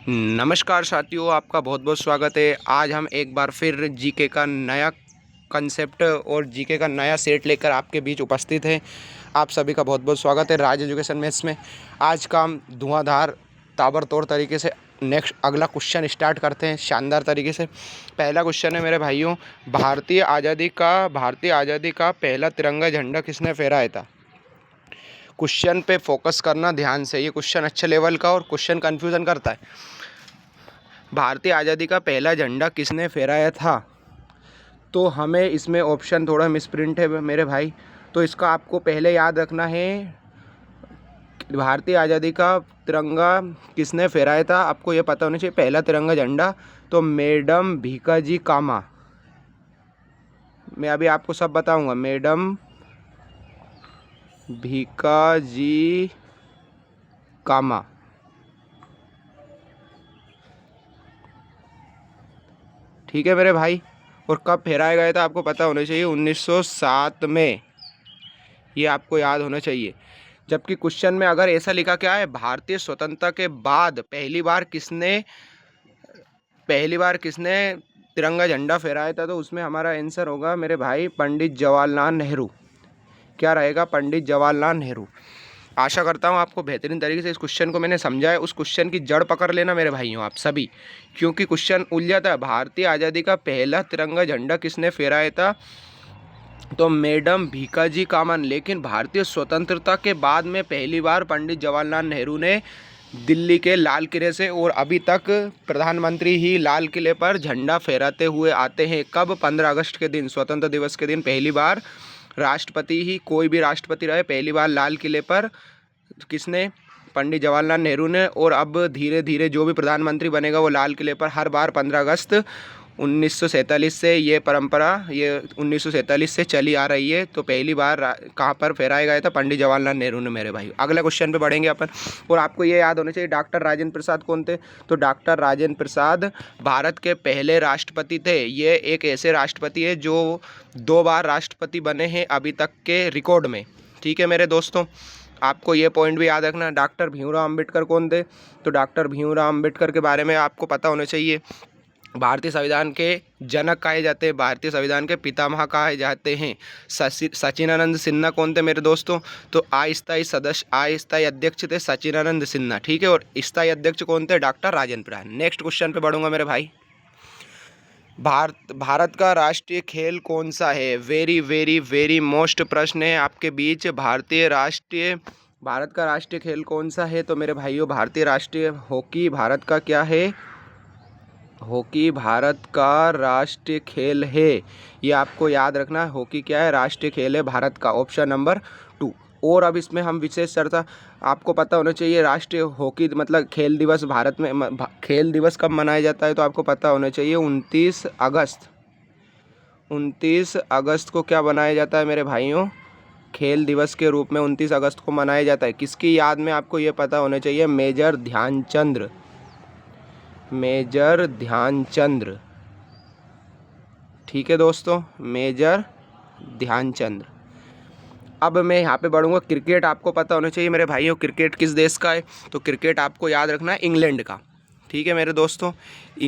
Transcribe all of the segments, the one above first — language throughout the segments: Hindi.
नमस्कार साथियों, आपका बहुत बहुत स्वागत है। आज हम एक बार फिर जीके का नया कंसेप्ट और जीके का नया सेट लेकर आपके बीच उपस्थित हैं। आप सभी का बहुत बहुत स्वागत है राज एजुकेशन मेस में। आज का हम धुआंधार ताबड़तोड़ तरीके से नेक्स्ट अगला क्वेश्चन स्टार्ट करते हैं शानदार तरीके से। पहला क्वेश्चन है मेरे भाइयों, भारतीय आज़ादी का पहला तिरंगा झंडा किसने फहराया था? क्वेश्चन पे फोकस करना ध्यान से, ये क्वेश्चन अच्छे लेवल का और क्वेश्चन कन्फ्यूज़न करता है। भारतीय आज़ादी का पहला झंडा किसने फहराया था? तो हमें इसमें ऑप्शन थोड़ा मिसप्रिंट है मेरे भाई, तो इसका आपको पहले याद रखना है। भारतीय आज़ादी का तिरंगा किसने फहराया था, आपको ये पता होना चाहिए। पहला तिरंगा झंडा तो मैडम भीकाजी कामा। मैं अभी आपको सब बताऊंगा। मैडम भीकाजी कामा, ठीक है मेरे भाई। और कब फहराया गया था आपको पता होना चाहिए, 1907 में, ये आपको याद होना चाहिए। जबकि क्वेश्चन में अगर ऐसा लिखा क्या है, भारतीय स्वतंत्रता के बाद पहली बार किसने तिरंगा झंडा फहराया था, तो उसमें हमारा आंसर होगा मेरे भाई पंडित जवाहरलाल नेहरू। क्या रहेगा? पंडित जवाहरलाल नेहरू। आशा करता हूँ आपको बेहतरीन तरीके से इस क्वेश्चन को मैंने समझाया। उस क्वेश्चन की जड़ पकड़ लेना मेरे भाइयों आप सभी, क्योंकि क्वेश्चन उलझाता है। भारतीय आज़ादी का पहला तिरंगा झंडा किसने फहराया था, तो मैडम भीकाजी कामा। लेकिन भारतीय स्वतंत्रता के बाद में पहली बार पंडित जवाहरलाल नेहरू ने दिल्ली के लाल किले से, और अभी तक प्रधानमंत्री ही लाल किले पर झंडा फहराते हुए आते हैं। कब? 15 अगस्त के दिन, स्वतंत्रता दिवस के दिन पहली बार राष्ट्रपति ही, कोई भी राष्ट्रपति रहे, पहली बार लाल किले पर किसने? पंडित जवाहरलाल नेहरू ने। और अब धीरे धीरे जो भी प्रधानमंत्री बनेगा वो लाल किले पर हर बार 15 अगस्त 1947 से ये परंपरा, ये 1947 से चली आ रही है। तो पहली बार कहाँ पर फहराया गया था? पंडित जवाहरलाल नेहरू ने मेरे भाई। अगला क्वेश्चन पे बढ़ेंगे अपन। और आपको ये याद होना चाहिए डॉक्टर राजेंद्र प्रसाद कौन थे, तो डॉक्टर राजेंद्र प्रसाद भारत के पहले राष्ट्रपति थे। ये एक ऐसे राष्ट्रपति है जो 2 बार राष्ट्रपति बने हैं अभी तक के रिकॉर्ड में, ठीक है मेरे दोस्तों। आपको ये पॉइंट भी याद रखना। डॉक्टर भीमराव अंबेडकर कौन थे, तो डॉक्टर भीमराव अंबेडकर के बारे में आपको पता होना चाहिए। भारतीय संविधान के जनक कहे जाते हैं, भारतीय संविधान के पितामह कहे जाते हैं। सचिदानंद सिन्हा कौन थे मेरे दोस्तों, तो अस्थायी अध्यक्ष थे सचिदानंद सिन्हा, ठीक है। और स्थायी अध्यक्ष कौन थे? Doctor Rajendra Prasad. Next question पे बढ़ूंगा मेरे भाई। भारत का राष्ट्रीय खेल कौन सा है? वेरी वेरी वेरी मोस्ट प्रश्न है आपके बीच। भारत का राष्ट्रीय खेल कौन सा है, तो मेरे भाइयों भारतीय राष्ट्रीय हॉकी भारत का क्या है? हॉकी भारत का राष्ट्रीय खेल है, ये आपको याद रखना है। हॉकी क्या है? राष्ट्रीय खेल है भारत का, ऑप्शन नंबर 2। और अब इसमें हम विशेष चर्चा, आपको पता होना चाहिए राष्ट्रीय हॉकी मतलब खेल दिवस भारत में खेल दिवस कब मनाया जाता है, तो आपको पता होना चाहिए 29 अगस्त को क्या मनाया जाता है मेरे भाइयों? खेल दिवस के रूप में 29 अगस्त को मनाया जाता है। किसकी याद में? आपको ये पता होना चाहिए, मेजर ध्यानचंद्र, ठीक है दोस्तों, मेजर ध्यानचंद्र। अब मैं यहाँ पे बढ़ूँगा। क्रिकेट आपको पता होना चाहिए मेरे भाइयों, क्रिकेट किस देश का है, तो क्रिकेट आपको याद रखना है इंग्लैंड का, ठीक है मेरे दोस्तों।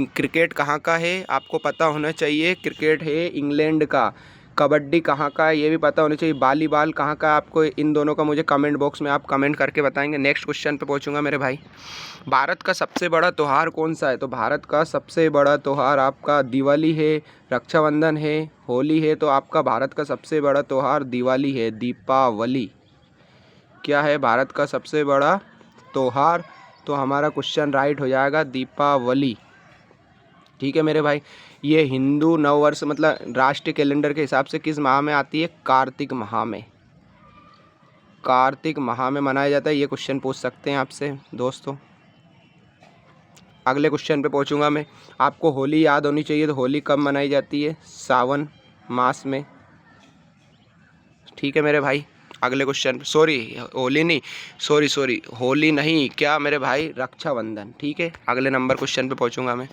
क्रिकेट कहाँ का है आपको पता होना चाहिए, क्रिकेट है इंग्लैंड का। कबड्डी कहाँ का है ये भी पता होना चाहिए। वॉलीबॉल कहाँ का, आपको इन दोनों का मुझे कमेंट बॉक्स में आप कमेंट करके बताएंगे। नेक्स्ट क्वेश्चन पे पहुँचूंगा मेरे भाई। भारत का सबसे बड़ा त्यौहार कौन सा है, तो भारत का सबसे बड़ा त्यौहार आपका दिवाली है, रक्षाबंधन है, होली है। तो आपका भारत का सबसे बड़ा त्यौहार दिवाली है, दीपावली। क्या है भारत का सबसे बड़ा त्यौहार, तो हमारा क्वेश्चन राइट हो जाएगा दीपावली, ठीक है मेरे भाई। ये हिंदू नववर्ष मतलब राष्ट्रीय कैलेंडर के हिसाब से किस माह में आती है? कार्तिक माह में मनाया जाता है। ये क्वेश्चन पूछ सकते हैं आपसे दोस्तों। अगले क्वेश्चन पे पहुंचूंगा मैं। आपको होली याद होनी चाहिए, तो होली कब मनाई जाती है? सावन मास में, ठीक है मेरे भाई। अगले क्वेश्चन, होली नहीं, क्या मेरे भाई? रक्षाबंधन, ठीक है। अगले नंबर क्वेश्चन पे पहुंचूंगा मैं।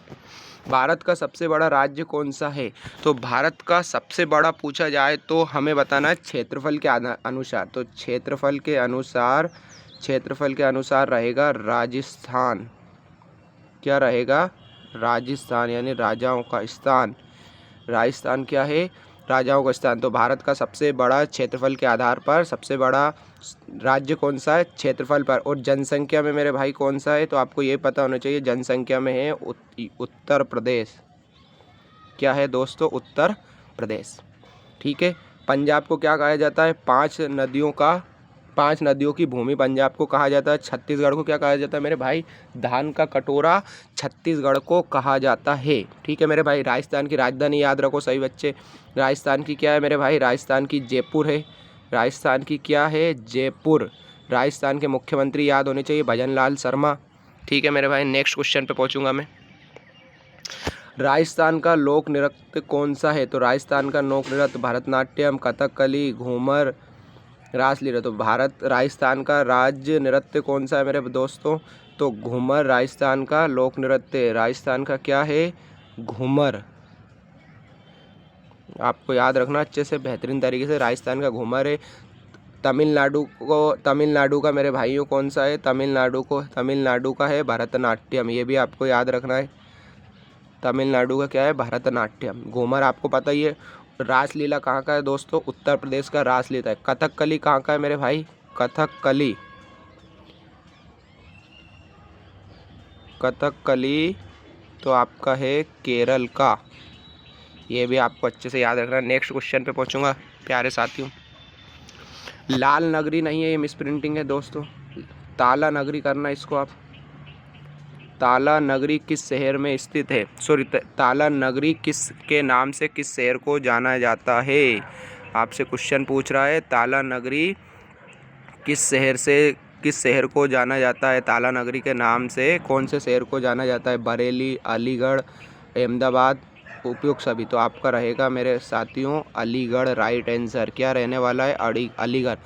भारत का सबसे बड़ा राज्य कौन सा है, तो भारत का सबसे बड़ा पूछा जाए तो हमें बताना है क्षेत्रफल के अनुसार। तो क्षेत्रफल के अनुसार रहेगा राजस्थान, क्या रहेगा? राजस्थान, यानी राजाओं का स्थान। राजस्थान क्या है? राजाओं का स्थान। तो भारत का सबसे बड़ा क्षेत्रफल के आधार पर सबसे बड़ा राज्य कौन सा है? क्षेत्रफल पर। और जनसंख्या में मेरे भाई कौन सा है? तो आपको ये पता होना चाहिए, जनसंख्या में है उत्तर प्रदेश। क्या है दोस्तों? उत्तर प्रदेश। ठीक है। पंजाब को क्या कहा जाता है? 5 नदियों की भूमि पंजाब को कहा जाता है। छत्तीसगढ़ को क्या कहा जाता है मेरे भाई? धान का कटोरा छत्तीसगढ़ को कहा जाता है। ठीक है मेरे भाई। राजस्थान की राजधानी याद रखो सही बच्चे। राजस्थान की क्या है मेरे भाई? राजस्थान की जयपुर है। राजस्थान की क्या है? जयपुर। राजस्थान के मुख्यमंत्री याद होने चाहिए, भजनलाल शर्मा। ठीक है मेरे भाई। नेक्स्ट क्वेश्चन पे पहुंचूंगा मैं। राजस्थान का लोक नृत्य कौन सा है? तो राजस्थान का लोक नृत्य भरतनाट्यम, कथकली, घूमर, रासलीला। तो राजस्थान का राज्य नृत्य कौन सा है मेरे दोस्तों? तो घूमर राजस्थान का लोक नृत्य। राजस्थान का क्या है? घूमर। आपको याद रखना अच्छे से, बेहतरीन तरीके से। राजस्थान का घूमर है। तमिलनाडु का मेरे भाइयों कौन सा है? तमिलनाडु का है भरतनाट्यम। ये भी आपको याद रखना है। तमिलनाडु का क्या है? भरतनाट्यम। घूमर आपको पता ही है। रासलीला कहाँ का है दोस्तों? उत्तर प्रदेश का रासलीला है। कथकली कहाँ का है मेरे भाई? कथकली तो आपका है केरल का। ये भी आपको अच्छे से याद रखना है। नेक्स्ट क्वेश्चन पे पहुंचूंगा प्यारे साथियों। लाल नगरी नहीं है, ये मिस प्रिंटिंग है दोस्तों। ताला नगरी करना इसको आप। ताला नगरी किस शहर में स्थित है? ताला नगरी किस के नाम से किस शहर को जाना जाता है? आपसे क्वेश्चन पूछ रहा है, ताला नगरी किस शहर को जाना जाता है? ताला नगरी के नाम से कौन से शहर को जाना जाता है? बरेली, अलीगढ़, अहमदाबाद, उपयुक्त सभी। तो आपका रहेगा मेरे साथियों अलीगढ़ राइट आंसर। क्या रहने वाला है? अलीगढ़।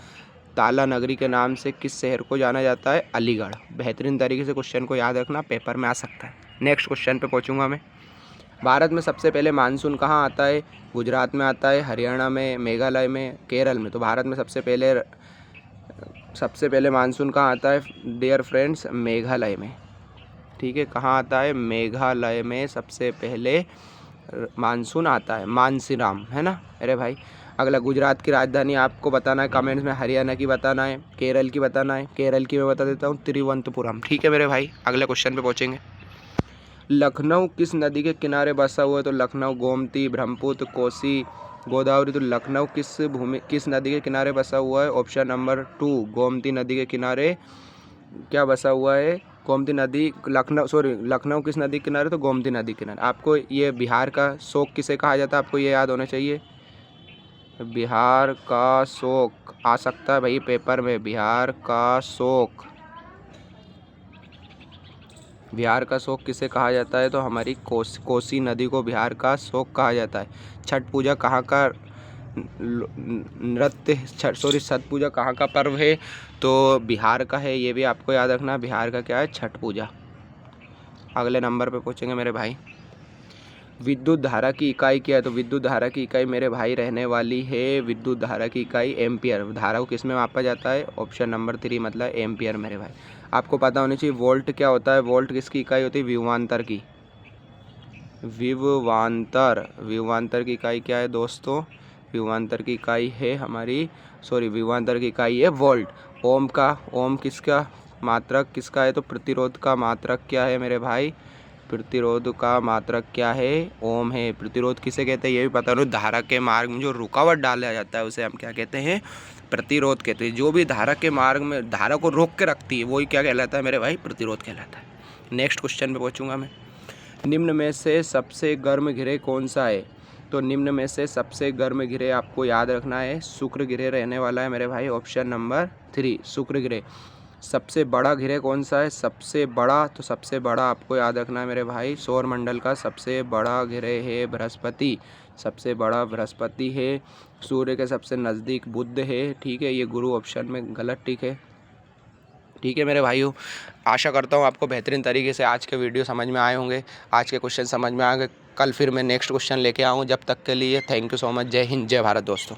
ताला नगरी के नाम से किस शहर को जाना जाता है? अलीगढ़। बेहतरीन तरीके से क्वेश्चन को याद रखना, पेपर में आ सकता है। नेक्स्ट क्वेश्चन पे पहुंचूंगा मैं। भारत में सबसे पहले मानसून कहाँ आता है? गुजरात में आता है, हरियाणा में, मेघालय में, केरल में। तो भारत में सबसे पहले मानसून कहाँ आता है डियर फ्रेंड्स? मेघालय में। ठीक है, कहाँ आता है? मेघालय में सबसे पहले मानसून आता है। मानसीराम है ना अरे भाई। अगला, गुजरात की राजधानी आपको बताना है कमेंट्स में, हरियाणा की बताना है, केरल की बताना है। केरल की मैं बता देता हूँ, तिरुवनंतपुरम। ठीक है मेरे भाई, अगले क्वेश्चन पे पहुँचेंगे। लखनऊ किस नदी के किनारे बसा हुआ है? तो लखनऊ गोमती, ब्रह्मपुत्र, कोसी, गोदावरी। तो लखनऊ किस नदी के किनारे बसा हुआ है? ऑप्शन नंबर 2 गोमती नदी के किनारे क्या बसा हुआ है? गोमती नदी। लखनऊ किस नदी के किनारे? तो गोमती नदी के किनारे। आपको ये बिहार का शोक किसे कहा जाता है? आपको ये याद होना चाहिए। बिहार का शोक आ सकता है भाई पेपर में। बिहार का शोक किसे कहा जाता है? तो हमारी कोसी नदी को बिहार का शोक कहा जाता है। छठ पूजा कहाँ का छठ पूजा कहाँ का पर्व है? तो बिहार का है। ये भी आपको याद रखना, बिहार का क्या है? छठ पूजा। अगले नंबर पे पूछेंगे मेरे भाई, विद्युत धारा की इकाई क्या है? तो विद्युत धारा की इकाई मेरे भाई रहने वाली है, विद्युत धारा की इकाई एम्पियर। धारा को किस में मापा जाता है? ऑप्शन नंबर 3 मतलब एम्पियर मेरे भाई। आपको पता होनी चाहिए वोल्ट क्या होता है? वोल्ट किसकी इकाई होती है? विभवांतर की। विभवांतर की इकाई क्या है दोस्तों? विभवांतर की इकाई है विभवांतर की इकाई है वोल्ट। ओम किसका मात्रक किसका है? तो प्रतिरोध का मात्रक क्या है मेरे भाई? प्रतिरोध का मात्रक क्या है? ओम है। प्रतिरोध किसे कहते हैं ये भी पता हो। धारा के मार्ग में जो रुकावट डाला जाता है उसे हम क्या कहते हैं? प्रतिरोध कहते हैं। जो भी धारा के मार्ग में धारा को रोक के रखती है वही क्या कहलाता है मेरे भाई? प्रतिरोध कहलाता है। नेक्स्ट क्वेश्चन पे पहुंचूंगा मैं। निम्न में से सबसे गर्म गिरह कौन सा है? तो निम्न में से सबसे गर्म गिरह आपको याद रखना है शुक्र गिरह रहने वाला है मेरे भाई। ऑप्शन नंबर 3 शुक्र गिरह। सबसे बड़ा गिरह कौन सा है? सबसे बड़ा आपको याद रखना है मेरे भाई, सौरमंडल का सबसे बड़ा गिरह है बृहस्पति। सबसे बड़ा बृहस्पति है। सूर्य के सबसे नज़दीक बुध है। ठीक है, ये गुरु ऑप्शन में गलत टिक है। ठीक है मेरे भाइयों, आशा करता हूँ आपको बेहतरीन तरीके से आज के वीडियो समझ में आए होंगे, आज के क्वेश्चन समझ में आ गए। कल फिर मैं नेक्स्ट क्वेश्चन लेके आऊँ। जब तक के लिए थैंक यू सो मच। जय हिंद, जय भारत दोस्तों।